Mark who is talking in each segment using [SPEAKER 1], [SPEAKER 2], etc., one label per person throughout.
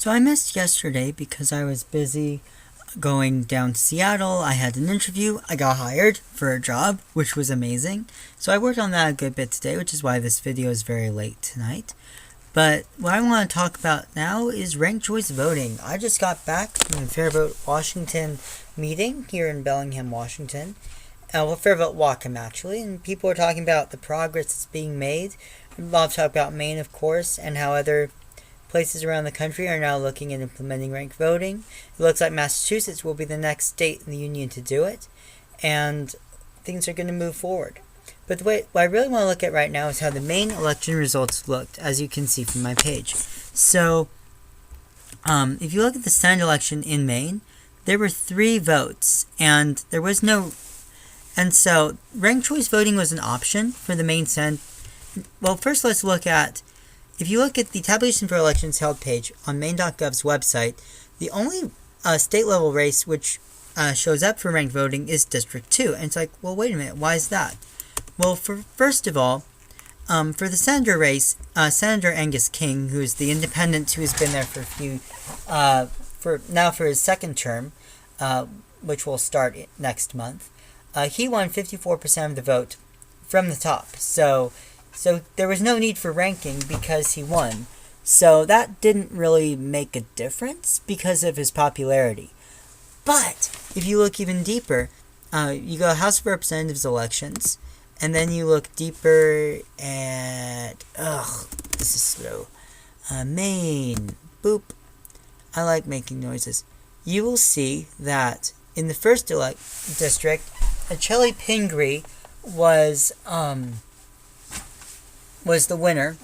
[SPEAKER 1] So I missed yesterday because I was busy going down to Seattle. I had an interview. I got hired for a job, which was amazing. So I worked on that a good bit today, which is why this video is very late tonight. But what I want to talk about now is ranked choice voting. I just got back from the Fair Vote Washington meeting here in Bellingham, Washington. Fair Vote Wacom, actually. And people are talking about the progress that's being made. A lot of talk about Maine, of course, and how other places around the country are now looking at implementing ranked voting. It looks like Massachusetts will be the next state in the union to do it, and things are going to move forward. But what I really want to look at right now is how the Maine election results looked, as you can see from my page. So, if you look at the Senate election in Maine, there were 3 votes, and there was no... And so, ranked choice voting was an option for the Maine Senate. Well, first let's look at... If you look at the tabulation for elections held page on Maine.gov's website, the only state-level race which shows up for ranked voting is District 2. And it's like, well, wait a minute, why is that? Well, first of all, for the senator race, Senator Angus King, who's the independent who's been there for for his second term, which will start next month, he won 54% of the vote from the top. So there was no need for ranking because he won. So that didn't really make a difference because of his popularity. But if you look even deeper, you go House of Representatives elections, and then you look deeper at... this is slow. Maine. Boop. I like making noises. You will see that in the first district, Chelly Pingree was the winner,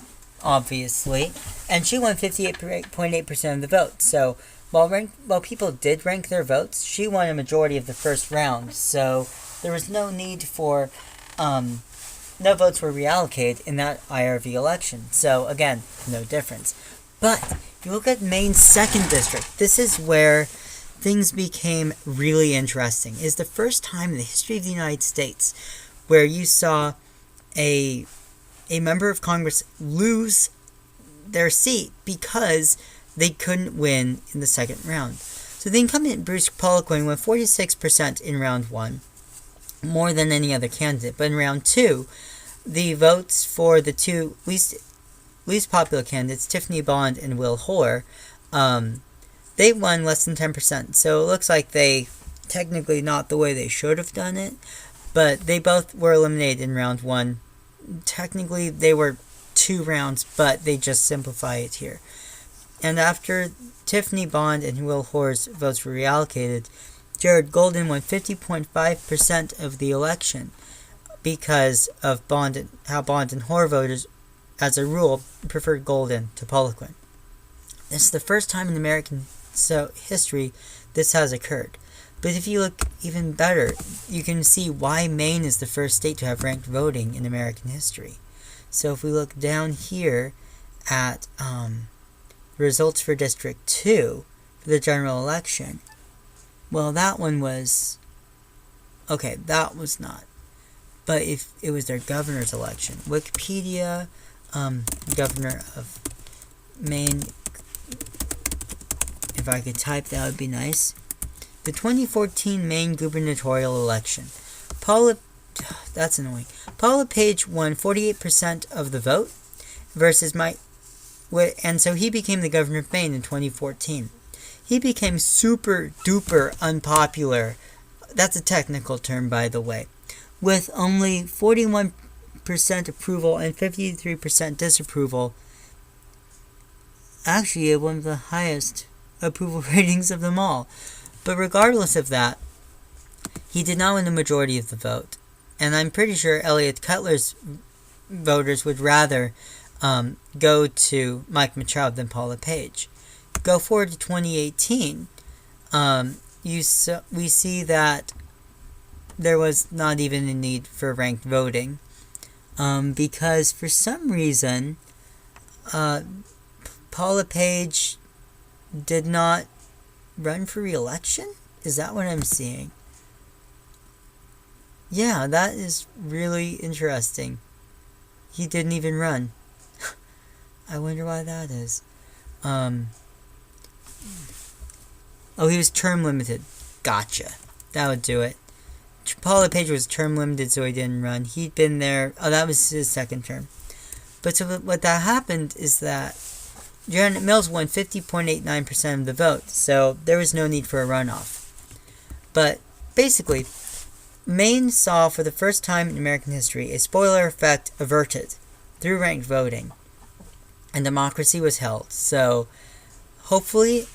[SPEAKER 1] obviously, and she won 58.8% of the vote. So while people did rank their votes, she won a majority of the first round. So there was no need for no votes were reallocated in that IRV election. So again, no difference. But if you look at Maine's second district, this is where things became really interesting. It's the first time in the history of the United States where you saw a member of Congress lose their seat because they couldn't win in the second round. So the incumbent Bruce Poliquin won 46% in round 1, more than any other candidate. But in round 2, the votes for the two least popular candidates, Tiffany Bond and Will Hoare, they won less than 10%. So it looks like they technically not the way they should have done it, but they both were eliminated in round 1. Technically, they were 2 rounds, but they just simplify it here. And after Tiffany Bond and Will Hoare's votes were reallocated, Jared Golden won 50.5% of the election because of how Bond and Hoare voters, as a rule, preferred Golden to Poliquin. This is the first time in American history this has occurred. But if you look even better, you can see why Maine is the first state to have ranked voting in American history. So if we look down here at results for District 2 for the general election, well, that one was... Okay, that was not. But if it was their governor's election, Wikipedia, governor of Maine, if I could type, that would be nice. The 2014 Maine gubernatorial election. That's annoying. Paul LePage won 48% of the vote versus and so he became the governor of Maine in 2014. He became super duper unpopular. That's a technical term, by the way. With only 41% approval and 53% disapproval. Actually, one of the highest approval ratings of them all. But regardless of that, he did not win the majority of the vote. And I'm pretty sure Elliot Cutler's voters would rather go to Mike Machow than Paul LePage. Go forward to 2018, we see that there was not even a need for ranked voting because for some reason Paul LePage did not run for re-election? Is that what I'm seeing? Yeah, that is really interesting. He didn't even run. I wonder why that is. Oh, he was term limited. Gotcha. That would do it. Paul LePage was term limited, so he didn't run. He'd been there. Oh, that was his second term. But so what that happened is that Janet Mills won 50.89% of the vote, so there was no need for a runoff. But basically, Maine saw for the first time in American history a spoiler effect averted through ranked voting, and democracy was held. So hopefully,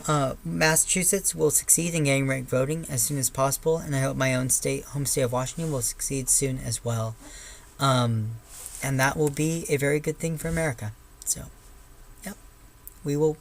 [SPEAKER 1] Massachusetts will succeed in getting ranked voting as soon as possible, and I hope my own home state of Washington, will succeed soon as well. And that will be a very good thing for America. So, yep, we will